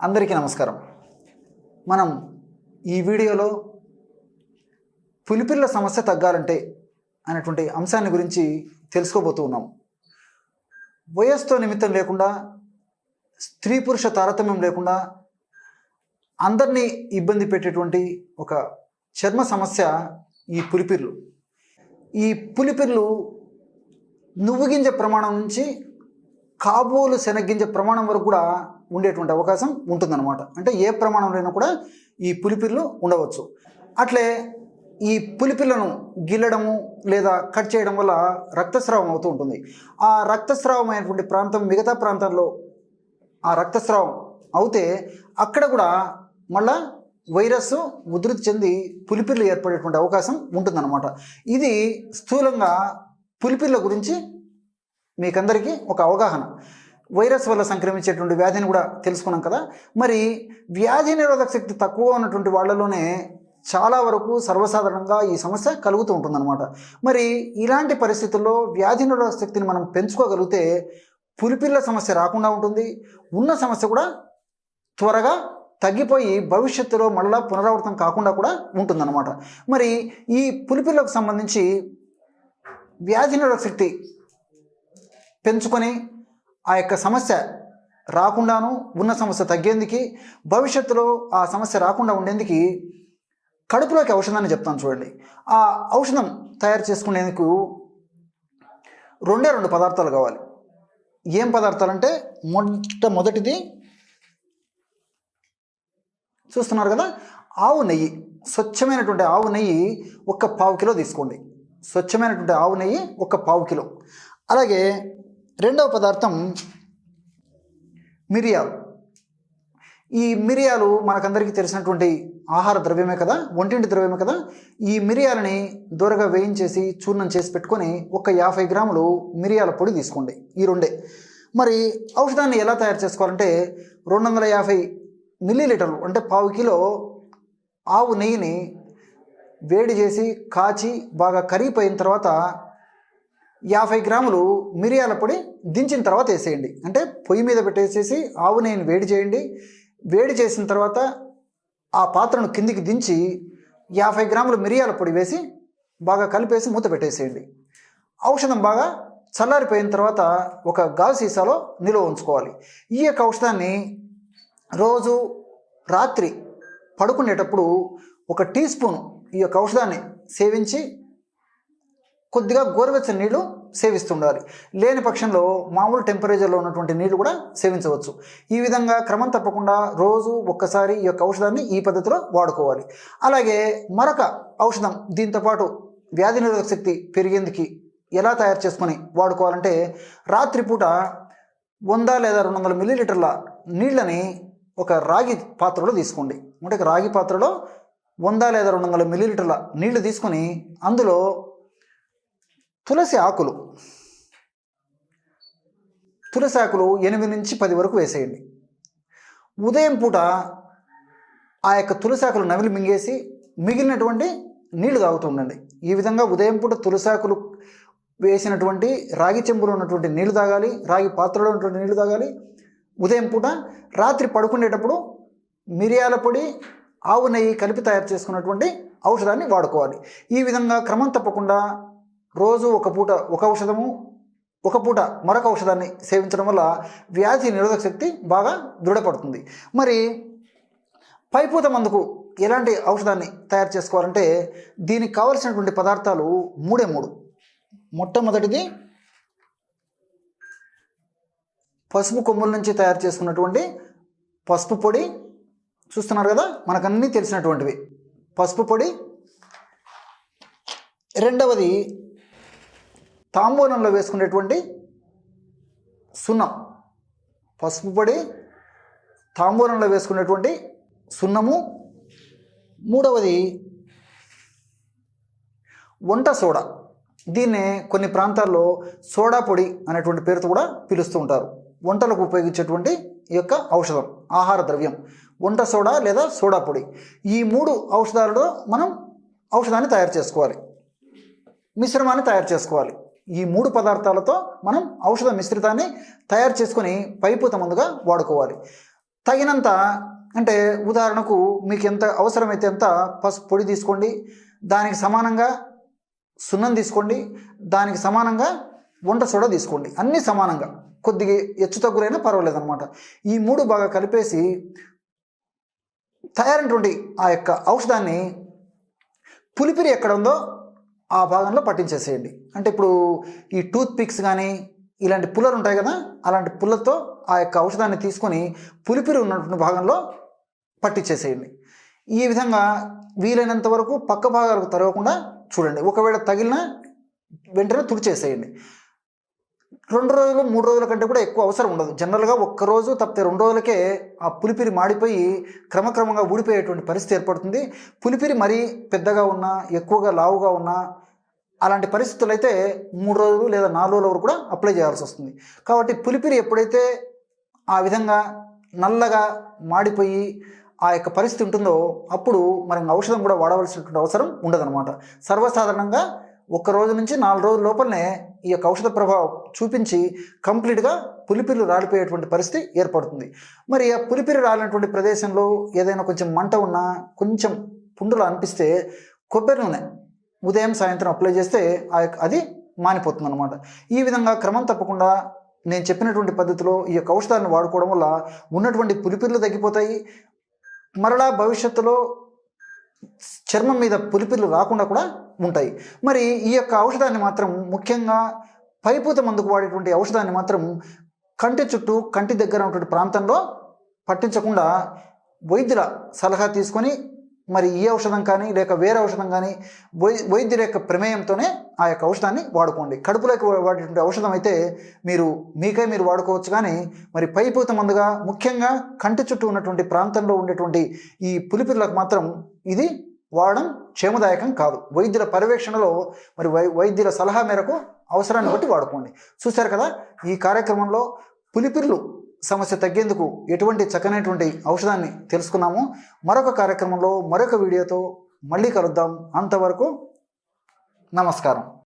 అందరికీ నమస్కారం. మనం ఈ వీడియోలో పులిపిల్ల సమస్య తగ్గాలంటే అనేటువంటి అంశాన్ని గురించి తెలుసుకోబోతూ ఉన్నాం. వయస్సుతో నిమిత్తం లేకుండా, స్త్రీ పురుష తారతమ్యం లేకుండా అందరినీ ఇబ్బంది పెట్టేటువంటి ఒక చర్మ సమస్య ఈ పులిపిర్లు. ఈ పులిపిర్లు నువ్వు గింజ ప్రమాణం నుంచి కాబోలు శనగ్గింజ ప్రమాణం వరకు కూడా ఉండేటువంటి అవకాశం ఉంటుందన్నమాట. అంటే ఏ ప్రమాణంలో కూడా ఈ పులిపిర్లు ఉండవచ్చు. అట్లే ఈ పులిపిర్లను గిల్లడము లేదా కట్ చేయడం వల్ల రక్తస్రావం అవుతూ ఉంటుంది. ఆ రక్తస్రావం అయినటువంటి ప్రాంతం మిగతా ప్రాంతాల్లో ఆ రక్తస్రావం అవుతే అక్కడ కూడా మళ్ళా వైరస్ ఉధృతి చెంది పులిపిర్లు ఏర్పడేటువంటి అవకాశం ఉంటుందన్నమాట. ఇది స్థూలంగా పులిపిర్ల గురించి మీకందరికీ ఒక అవగాహన. వైరస్ వల్ల సంక్రమించేటువంటి వ్యాధిని కూడా తెలుసుకున్నాం కదా. మరి వ్యాధి నిరోధక శక్తి తక్కువ ఉన్నటువంటి వాళ్ళలోనే చాలా వరకు సర్వసాధారణంగా ఈ సమస్య కలుగుతూ ఉంటుందన్నమాట. మరి ఇలాంటి పరిస్థితుల్లో వ్యాధి నిరోధక శక్తిని మనం పెంచుకోగలిగితే పులిపిర్ల సమస్య రాకుండా ఉంటుంది. ఉన్న సమస్య కూడా త్వరగా తగ్గిపోయి భవిష్యత్తులో మళ్ళా పునరావృతం కాకుండా కూడా ఉంటుందన్నమాట. మరి ఈ పులిపిర్లకు సంబంధించి వ్యాధి నిరోధక శక్తి పెంచుకొని ఆ యొక్క సమస్య రాకుండాను, ఉన్న సమస్య తగ్గేందుకు, భవిష్యత్తులో ఆ సమస్య రాకుండా ఉండేందుకు కడుపులోకి ఔషధాన్ని చెప్తాను చూడండి. ఆ ఔషధం తయారు చేసుకునేందుకు రెండు పదార్థాలు కావాలి. ఏం పదార్థాలు అంటే మొదటిది చూస్తున్నారు కదా, ఆవు నెయ్యి. స్వచ్ఛమైనటువంటి ఆవు నెయ్యి 1 పావు కిలో తీసుకోండి. స్వచ్ఛమైనటువంటి ఆవు నెయ్యి 1 పావు కిలో. అలాగే రెండవ పదార్థం మిరియాలు. ఈ మిరియాలు మనకందరికీ తెలిసినటువంటి ఆహార ద్రవ్యమే కదా, వంటింటి ద్రవ్యమే కదా. ఈ మిరియాలని దూరగా వేయించేసి చూర్ణం చేసి పెట్టుకొని 50 గ్రాములు మిరియాల పొడి తీసుకోండి. ఈ రెండే. మరి ఔషధాన్ని ఎలా తయారు చేసుకోవాలంటే 250 మిల్లీలీటర్లు అంటే పావు కిలో ఆవు నెయ్యిని వేడి చేసి కాచి బాగా కరిగిపోయిన తర్వాత 50 గ్రాములు మిరియాల పొడి దించిన తర్వాత వేసేయండి. అంటే పొయ్యి మీద పెట్టేసేసి ఆవు నెయ్యిని వేడి చేయండి. వేడి చేసిన తర్వాత ఆ పాత్రను కిందికి దించి 50 గ్రాములు మిరియాల పొడి వేసి బాగా కలిపేసి మూత పెట్టేసేయండి. ఔషధం బాగా చల్లారిపోయిన తర్వాత ఒక గాజు సీసాలో నిల్వ ఉంచుకోవాలి. ఈ యొక్క ఔషధాన్ని రోజు రాత్రి పడుకునేటప్పుడు 1 టీ స్పూన్ ఈ యొక్క ఔషధాన్ని సేవించి కొద్దిగా గోరువెచ్చని నీళ్లు సేవిస్తుండాలి. లేని పక్షంలో మామూలు టెంపరేచర్లో ఉన్నటువంటి నీళ్లు కూడా సేవించవచ్చు. ఈ విధంగా క్రమం తప్పకుండా రోజు ఒక్కసారి ఈ యొక్క ఔషధాన్ని ఈ పద్ధతిలో వాడుకోవాలి. అలాగే మరొక ఔషధం దీంతోపాటు వ్యాధి నిరోధక శక్తి పెరిగేందుకు ఎలా తయారు చేసుకొని వాడుకోవాలంటే రాత్రిపూట 100 లేదా 200 మిల్లీలీటర్ల నీళ్ళని ఒక రాగి పాత్రలో తీసుకోండి. అంటే ఒక రాగి పాత్రలో 100 లేదా 200 మిల్లీలీటర్ల నీళ్లు తీసుకొని అందులో తులసి ఆకులు 8 నుంచి 10 వరకు వేసేయండి. ఉదయం పూట ఆ యొక్క తులసి ఆకులు నమిలి మింగేసి మిగిలినటువంటి నీళ్లు తాగుతూ ఉండండి. ఈ విధంగా ఉదయం పూట తులసి ఆకులు వేసినటువంటి రాగి చెంబులో ఉన్నటువంటి నీళ్లు తాగాలి, రాగి పాత్రలో ఉన్నటువంటి నీళ్లు తాగాలి ఉదయం పూట. రాత్రి పడుకునేటప్పుడు మిరియాల పొడి, ఆవు నెయ్యి కలిపి తయారు చేసుకున్నటువంటి ఔషధాన్ని వాడుకోవాలి. ఈ విధంగా క్రమం తప్పకుండా రోజు ఒక పూట ఒక ఔషధము, ఒక పూట మరొక ఔషధాన్ని సేవించడం వల్ల వ్యాధి నిరోధక శక్తి బాగా దృఢపడుతుంది. మరి పైపూత మందుకు ఎలాంటి ఔషధాన్ని తయారు చేసుకోవాలంటే దీనికి కావలసినటువంటి పదార్థాలు 3. మొట్టమొదటిది పసుపు కొమ్ముల నుంచి తయారు చేసుకున్నటువంటి పసుపు పొడి. చూస్తున్నారు కదా, మనకన్నీ తెలిసినటువంటివి పసుపు పొడి. రెండవది తాంబూలంలో వేసుకునేటువంటి సున్నం. పసుపు పొడి, తాంబూలంలో వేసుకునేటువంటి సున్నము. మూడవది వంట సోడా. దీన్నే కొన్ని ప్రాంతాల్లో సోడా పొడి అనేటువంటి పేరుతో కూడా పిలుస్తూ ఉంటారు. వంటలకు ఉపయోగించేటువంటి ఈ యొక్క ఔషధం, ఆహార ద్రవ్యం వంట సోడా లేదా సోడా పొడి. ఈ 3 ఔషధాలలో మనం ఔషధాన్ని తయారు చేసుకోవాలి, మిశ్రమాన్ని తయారు చేసుకోవాలి. ఈ 3 పదార్థాలతో మనం ఔషధ మిశ్రితాన్ని తయారు చేసుకొని పైపూత మందుగా వాడుకోవాలి. తగినంత, అంటే ఉదాహరణకు మీకు ఎంత అవసరమైతే ఎంత పసుపు పొడి తీసుకోండి, దానికి సమానంగా సున్నం తీసుకోండి, దానికి సమానంగా వంట సోడా తీసుకోండి. అన్నీ సమానంగా, కొద్దిగా హెచ్చు తగ్గులైనా పర్వాలేదు అనమాట. ఈ 3 బాగా కలిపేసి తయారైనటువంటి ఆ యొక్క ఔషధాన్ని పులిపిరి ఎక్కడ ఉందో ఆ భాగంలో పట్టించేసేయండి. అంటే ఇప్పుడు ఈ టూత్ పిక్స్ కానీ ఇలాంటి పుల్లలు ఉంటాయి కదా, అలాంటి పుల్లతో ఆ యొక్క ఔషధాన్ని తీసుకొని పులిపిరి ఉన్నటువంటి భాగంలో పట్టించేసేయండి. ఈ విధంగా వీలైనంత వరకు పక్క భాగాలకు తరగకుండా చూడండి. ఒకవేళ తగిలిన వెంటనే తుడిచేసేయండి. 2 రోజులు 3 రోజుల కంటే కూడా ఎక్కువ అవసరం ఉండదు. జనరల్గా ఒక్కరోజు తప్పితే 2 రోజులకే ఆ పులిపిరి మాడిపోయి క్రమక్రమంగా ఊడిపోయేటువంటి పరిస్థితి ఏర్పడుతుంది. పులిపిరి మరీ పెద్దగా ఉన్నా, ఎక్కువగా లావుగా ఉన్నా, అలాంటి పరిస్థితులు అయితే 3 రోజులు లేదా 4 రోజుల వరకు కూడా అప్లై చేయాల్సి వస్తుంది. కాబట్టి పులిపిరి ఎప్పుడైతే ఆ విధంగా నల్లగా మాడిపోయి ఆ యొక్క పరిస్థితి ఉంటుందో అప్పుడు మనం ఔషధం కూడా వాడవలసినటువంటి అవసరం ఉండదన్నమాట. సర్వసాధారణంగా 1 రోజు నుంచి 4 రోజుల లోపలనే ఈ యొక్క ఔషధ ప్రభావం చూపించి కంప్లీట్గా పులిపిర్లు రాలిపోయేటువంటి పరిస్థితి ఏర్పడుతుంది. మరి ఆ పులిపిరి రాలినటువంటి ప్రదేశంలో ఏదైనా కొంచెం మంట ఉన్నా, కొంచెం పుండులు అనిపిస్తే కొబ్బరి నూనె ఉదయం సాయంత్రం అప్లై చేస్తే అది మానిపోతుంది అనమాట. ఈ విధంగా క్రమం తప్పకుండా నేను చెప్పినటువంటి పద్ధతిలో ఈ యొక్క ఔషధాలను వాడుకోవడం వల్ల ఉన్నటువంటి పులిపిర్లు తగ్గిపోతాయి. మరలా భవిష్యత్తులో చర్మం మీద పులిపిర్లు రాకుండా కూడా ఉంటాయి. మరి ఈ యొక్క ఔషధాన్ని మాత్రం ముఖ్యంగా పైపూత మందుకు వాడేటువంటి ఔషధాన్ని మాత్రం కంటి చుట్టూ, కంటి దగ్గర ఉన్నటువంటి ప్రాంతంలో పట్టించకుండా వైద్యుల సలహా తీసుకొని మరి ఈ ఔషధం కానీ లేక వేరే ఔషధం కానీ వైద్యుల యొక్క ప్రమేయంతోనే ఆ యొక్క ఔషధాన్ని వాడుకోండి. కడుపులోకి వాడేటువంటి ఔషధం అయితే మీరు వాడుకోవచ్చు. కానీ మరి పైపూత మందుగా ముఖ్యంగా కంటి చుట్టూ ఉన్నటువంటి ప్రాంతంలో ఉండేటువంటి ఈ పులిపిర్లకు మాత్రం ఇది వాడడం క్షేమదాయకం కాదు. వైద్యుల పర్యవేక్షణలో మరి వైద్యుల సలహా మేరకు అవసరాన్ని బట్టి వాడుకోండి. చూశారు కదా, ఈ కార్యక్రమంలో పులిపిర్లు సమస్య తగ్గేందుకు ఎటువంటి చక్కనైనటువంటి ఔషధాన్ని తెలుసుకున్నాము. మరొక కార్యక్రమంలో మరొక వీడియోతో మళ్ళీ కలుద్దాం. అంతవరకు నమస్కారం.